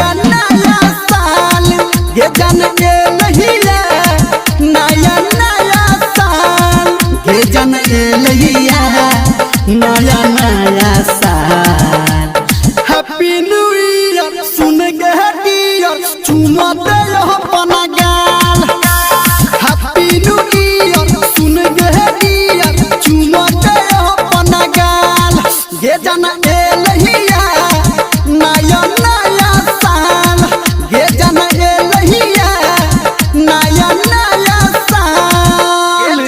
नया नया साल ये जन ये लहिया नया नया साल ये जन ये लहिया नया नया साल। हैप्पी न्यू ईयर सुन के डियर चुमा दे अपना गाल। हैप्पी न्यू ईयर सुन के डियर चुमा दे अपना गाल ये जन ये लहिया नया नया साल ये जन ये लहिया नया नया साल।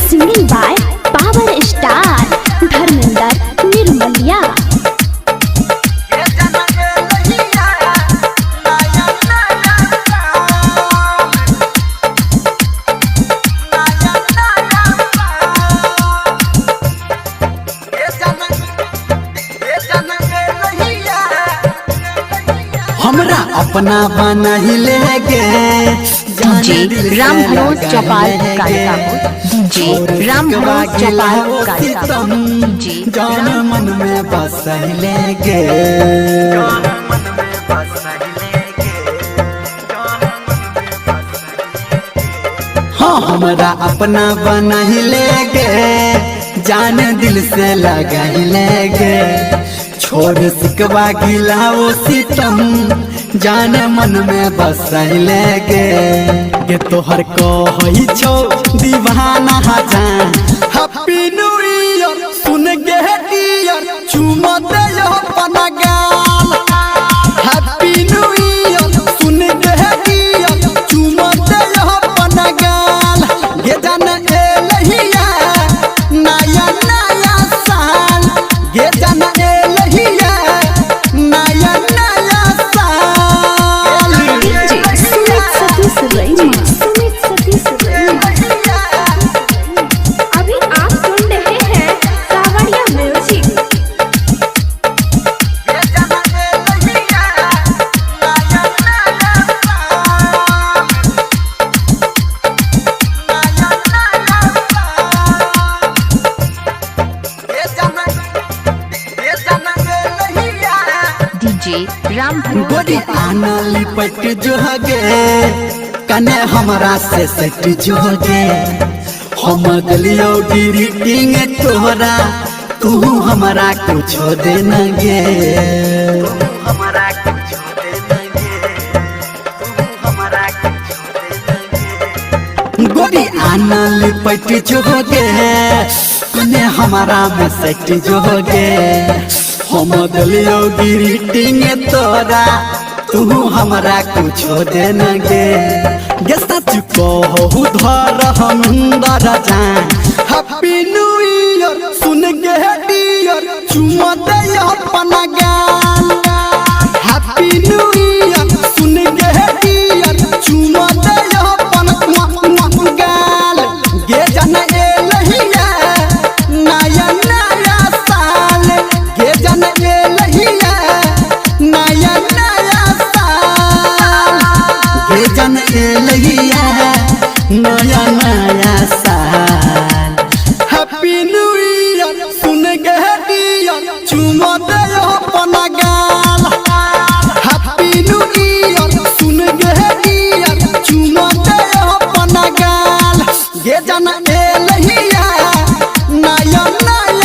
Singing by power star Dharmendra Nirmaliya. हमरा अपना बना ही लेगे DJ Ram Bharoj Chaupal Kalikapur. DJ Ram Bharoj Chaupal Kalikapur. DJ जान मन में बस ही लेगे। हाँ हमरा अपना बना ही लेगे जान दिल से लगा ही लेगे। छोड़ सिकवा गिला वो सितम जान मन में बस लेगे। ये तोहर को होई छो दीवाना जान। हैप्पी न्यू ईयर सुन के डियर चुमा दे अपना गाल। हैप्पी न्यू ईयर सुन के डियर चुमा दे अपना गाल ये जान ए लहिया नया नया साल ये जान ए लहिया नया नया साल। अभी आप सुन रहे हैं कावड़िया म्यूजिक। डीजे राम भरोज गोरी आना लिपट जो गे कने हमरा से सट जो गे। हम गलियो ग्रीटिंग तोहरा तू हमरा कुछ देना गे। गोरी आना लिपट जो गे कने हमरा में सट जो गे। हम गलियो ग्रीटिंग तोरा तू हमरा कुछ देना गे। गेस्ता चुको हो धर हम जान। हैप्पी न्यू ईयर सुन के डियर चुमा दे अपना गाल। हैप्पी न्यू ईयर सुन के डियर चुमा दे अपना गाल ये जन ए लहिया नया नया साल ये जन ए लहिया नया नया साल ये जन ए लहिया नया नया साल। हैप्पी न्यू ईयर सुन के डियर चुमा दे अपना गाल। हैप्पी न्यू ईयर सुन के डियर चुमा दे अपना गाल ये जन ए लहिया नया नया